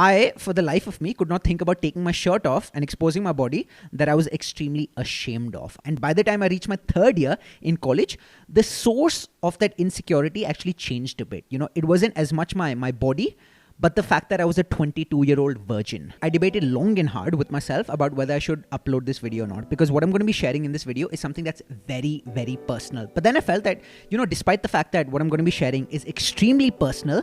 I, for the life of me, could not think about taking my shirt off and exposing my body that I was extremely ashamed of. And by the time I reached my third year in college, the source of that insecurity actually changed a bit. It wasn't as much my body, but the fact that I was a 22-year-old virgin. I debated long and hard with myself about whether I should upload this video or not, because what I'm going to be sharing in this video is something that's very, very personal. But then I felt that, despite the fact that what I'm going to be sharing is extremely personal,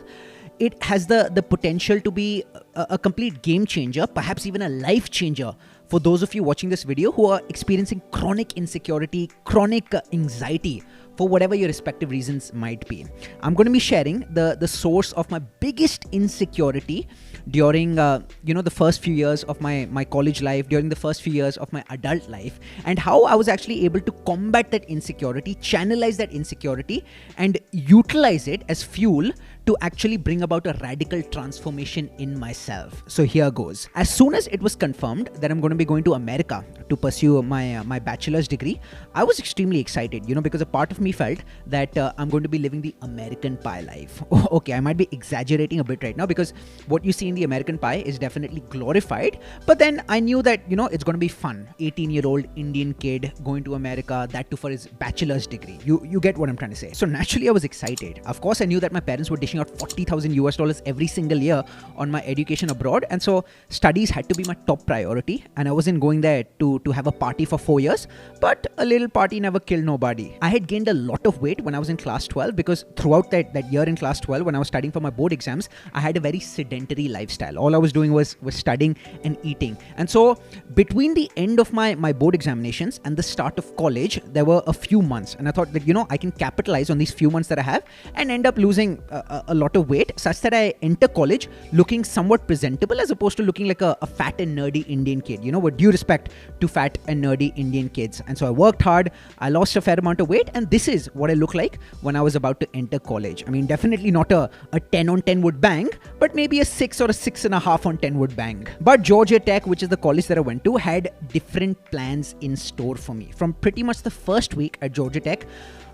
it has the potential to be a complete game changer, perhaps even a life changer for those of you watching this video who are experiencing chronic insecurity, chronic anxiety, for whatever your respective reasons might be. I'm going to be sharing the source of my biggest insecurity during the first few years of my college life, during the first few years of my adult life, and how I was actually able to combat that insecurity, channelize that insecurity, and utilize it as fuel to actually bring about a radical transformation in myself. So here goes. As soon as it was confirmed that I'm going to be going to America to pursue my bachelor's degree, I was extremely excited, because a part of me felt that I'm going to be living the American Pie life. Okay, I might be exaggerating a bit right now because what you see in the American Pie is definitely glorified, but then I knew that, it's going to be fun. 18-year-old Indian kid going to America, that too for his bachelor's degree. You get what I'm trying to say. So naturally I was excited. Of course, I knew that my parents were dishing out $40,000 every single year on my education abroad, and so studies had to be my top priority, and I wasn't going there to have a party for 4 years, but a little party never killed nobody. I had gained a lot of weight when I was in class 12 because throughout that year in class 12 when I was studying for my board exams, I had a very sedentary lifestyle. All I was doing was studying and eating. And so between the end of my board examinations and the start of college, there were a few months, and I thought that, I can capitalize on these few months that I have and end up losing a lot of weight such that I enter college looking somewhat presentable as opposed to looking like a fat and nerdy Indian kid, with due respect to fat and nerdy Indian kids. And so I worked hard, I lost a fair amount of weight, and this is what I look like when I was about to enter college. I mean, definitely not a 10 on 10 would bang, but maybe a 6 or a 6.5 on 10 would bang. But Georgia Tech, which is the college that I went to, had different plans in store for me. From pretty much the first week at Georgia Tech,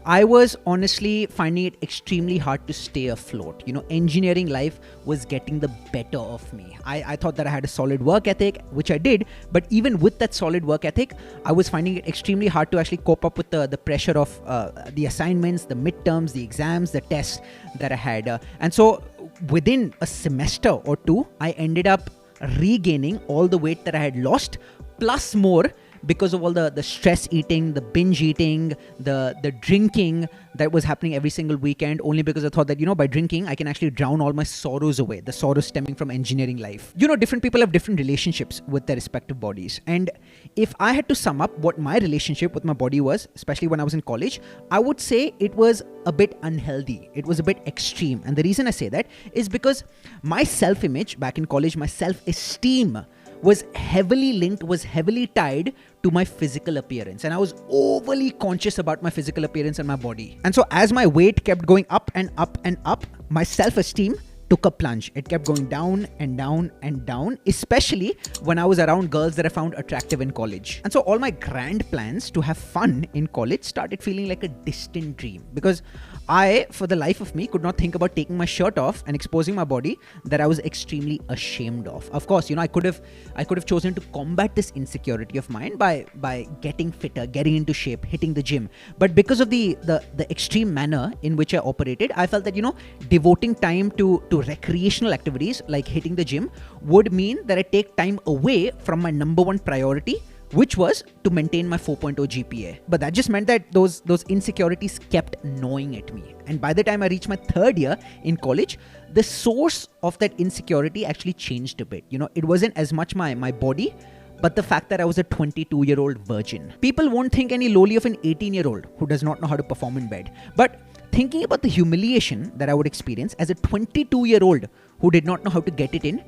I was honestly finding it extremely hard to stay afloat. Engineering life was getting the better of me. I thought that I had a solid work ethic, which I did, but even with that solid work ethic, I was finding it extremely hard to actually cope up with the pressure of the assignments, the midterms, the exams, the tests that I had. And so within a semester or two, I ended up regaining all the weight that I had lost, plus more, because of all the stress eating, the binge eating, the drinking that was happening every single weekend, only because I thought that, by drinking, I can actually drown all my sorrows away, the sorrows stemming from engineering life. Different people have different relationships with their respective bodies. And if I had to sum up what my relationship with my body was, especially when I was in college, I would say it was a bit unhealthy. It was a bit extreme. And the reason I say that is because my self-image back in college, my self-esteem was heavily linked, was heavily tied to my physical appearance. And I was overly conscious about my physical appearance and my body. And so as my weight kept going up and up and up, my self-esteem took a plunge. It kept going down and down and down, especially when I was around girls that I found attractive in college. And so all my grand plans to have fun in college started feeling like a distant dream, because I, for the life of me, could not think about taking my shirt off and exposing my body that I was extremely ashamed of. Of course, I could have chosen to combat this insecurity of mine by getting fitter, getting into shape, hitting the gym. But because of the extreme manner in which I operated, I felt that, devoting time to recreational activities like hitting the gym would mean that I take time away from my number one priority, which was to maintain my 4.0 GPA. But that just meant that those insecurities kept gnawing at me. And by the time I reached my third year in college, the source of that insecurity actually changed a bit. It wasn't as much my body, but the fact that I was a 22-year-old virgin. People won't think any lowly of an 18-year-old who does not know how to perform in bed. But thinking about the humiliation that I would experience as a 22-year-old who did not know how to get it in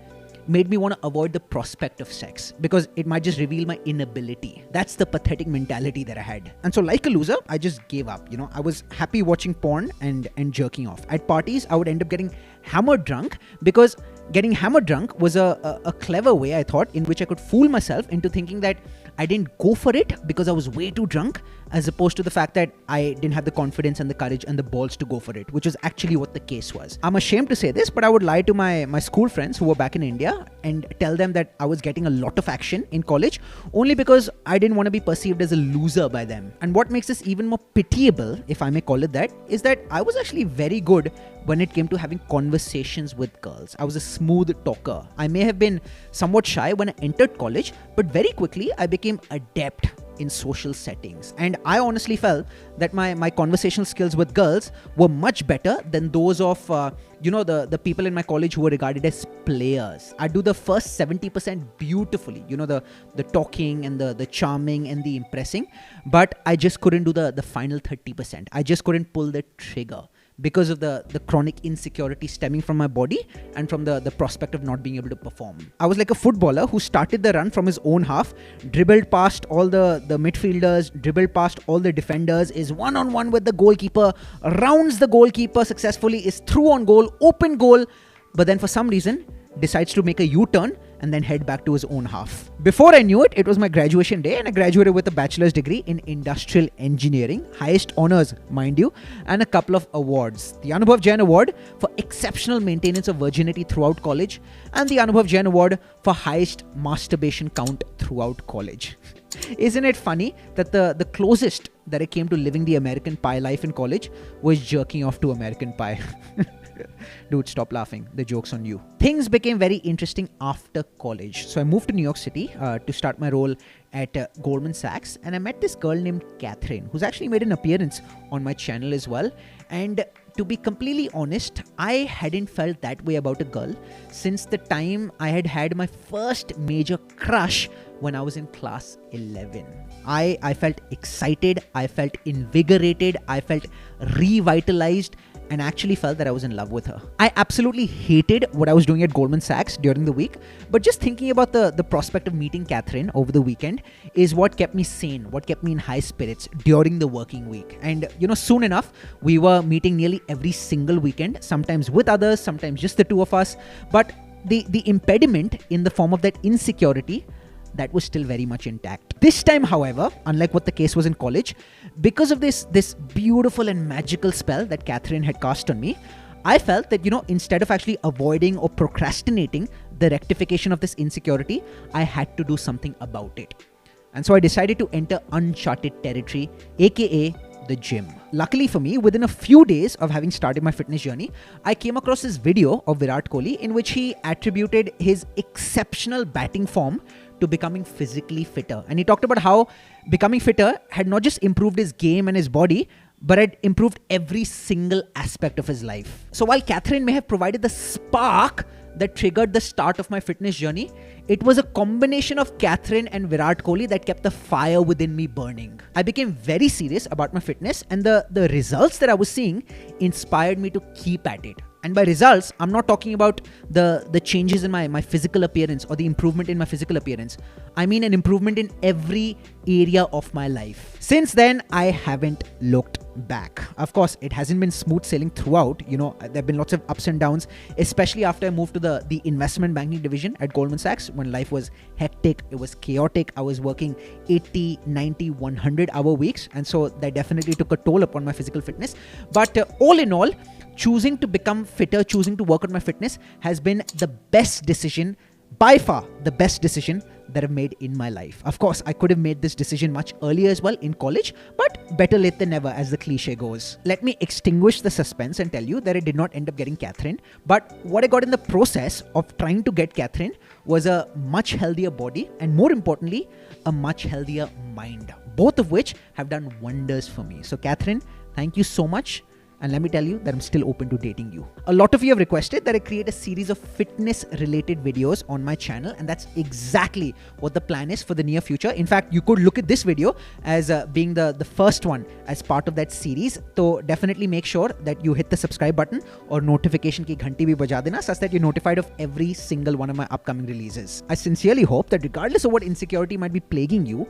made me want to avoid the prospect of sex because it might just reveal my inability. That's the pathetic mentality that I had. And so like a loser, I just gave up. I was happy watching porn and jerking off. At parties, I would end up getting hammered drunk because getting hammered drunk was a clever way, I thought, in which I could fool myself into thinking that I didn't go for it because I was way too drunk, as opposed to the fact that I didn't have the confidence and the courage and the balls to go for it, which was actually what the case was. I'm ashamed to say this, but I would lie to my school friends who were back in India and tell them that I was getting a lot of action in college only because I didn't want to be perceived as a loser by them. And what makes this even more pitiable, if I may call it that, is that I was actually very good when it came to having conversations with girls. I was a smooth talker. I may have been somewhat shy when I entered college, but very quickly I became adept in social settings. And I honestly felt that my conversational skills with girls were much better than those of, the people in my college who were regarded as players. I do the first 70% beautifully, the talking and the charming and the impressing, but I just couldn't do the final 30%. I just couldn't pull the trigger because of the chronic insecurity stemming from my body and from the prospect of not being able to perform. I was like a footballer who started the run from his own half, dribbled past all the midfielders, dribbled past all the defenders, is one-on-one with the goalkeeper, rounds the goalkeeper successfully, is through on goal, open goal, but then for some reason decides to make a U-turn and then head back to his own half. Before I knew it, it was my graduation day and I graduated with a bachelor's degree in industrial engineering, highest honors, mind you, and a couple of awards. The Anubhav Jain Award for exceptional maintenance of virginity throughout college and the Anubhav Jain Award for highest masturbation count throughout college. Isn't it funny that the closest that I came to living the American Pie life in college was jerking off to American Pie? Dude, stop laughing. The joke's on you. Things became very interesting after college. So I moved to New York City to start my role at Goldman Sachs. And I met this girl named Catherine, who's actually made an appearance on my channel as well. And to be completely honest, I hadn't felt that way about a girl since the time I had had my first major crush when I was in class 11. I felt excited, I felt invigorated, I felt revitalized, and actually felt that I was in love with her. I absolutely hated what I was doing at Goldman Sachs during the week, but just thinking about the prospect of meeting Catherine over the weekend is what kept me sane, what kept me in high spirits during the working week. And soon enough, we were meeting nearly every single weekend, sometimes with others, sometimes just the two of us. But the impediment in the form of that insecurity, that was still very much intact. This time, however, unlike what the case was in college, because of this beautiful and magical spell that Catherine had cast on me, I felt that, instead of actually avoiding or procrastinating the rectification of this insecurity, I had to do something about it. And so I decided to enter uncharted territory, aka the gym. Luckily for me, within a few days of having started my fitness journey, I came across this video of Virat Kohli in which he attributed his exceptional batting form to becoming physically fitter. And he talked about how becoming fitter had not just improved his game and his body, but had improved every single aspect of his life. So while Catherine may have provided the spark that triggered the start of my fitness journey, it was a combination of Catherine and Virat Kohli that kept the fire within me burning. I became very serious about my fitness, and the results that I was seeing inspired me to keep at it. And by results, I'm not talking about the changes in my physical appearance or the improvement in my physical appearance. I mean an improvement in every area of my life. Since then, I haven't looked back. Of course, it hasn't been smooth sailing throughout. There have been lots of ups and downs, especially after I moved to the investment banking division at Goldman Sachs when life was hectic. It was chaotic. I was working 80, 90, 100-hour weeks. And so that definitely took a toll upon my physical fitness. But all in all, choosing to become fitter, choosing to work on my fitness has been the best decision, by far the best decision that I've made in my life. Of course, I could have made this decision much earlier as well in college, but better late than never, as the cliche goes. Let me extinguish the suspense and tell you that I did not end up getting Catherine, but what I got in the process of trying to get Catherine was a much healthier body and, more importantly, a much healthier mind, both of which have done wonders for me. So Catherine, thank you so much. And let me tell you that I'm still open to dating you. A lot of you have requested that I create a series of fitness related videos on my channel, and that's exactly what the plan is for the near future. In fact, you could look at this video as being the first one as part of that series. So definitely make sure that you hit the subscribe button or notification ki ghanti bhi baja dena such that you're notified of every single one of my upcoming releases. I sincerely hope that regardless of what insecurity might be plaguing you,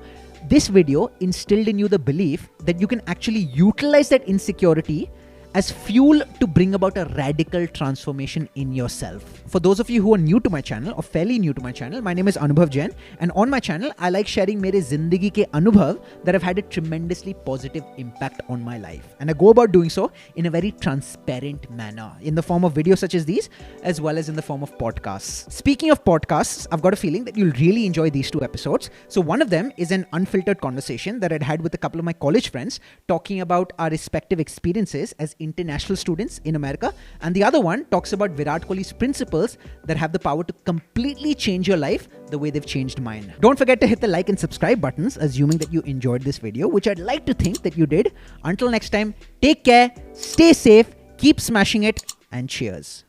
this video instilled in you the belief that you can actually utilize that insecurity as fuel to bring about a radical transformation in yourself. For those of you who are new to my channel or fairly new to my channel, my name is Anubhav Jain, and on my channel, I like sharing mere zindagi ke anubhav that have had a tremendously positive impact on my life. And I go about doing so in a very transparent manner, in the form of videos such as these, as well as in the form of podcasts. Speaking of podcasts, I've got a feeling that you'll really enjoy these two episodes. So one of them is an unfiltered conversation that I'd had with a couple of my college friends talking about our respective experiences as international students in America. And the other one talks about Virat Kohli's principles that have the power to completely change your life the way they've changed mine. Don't forget to hit the like and subscribe buttons, assuming that you enjoyed this video, which I'd like to think that you did. Until next time, take care, stay safe, keep smashing it, and cheers.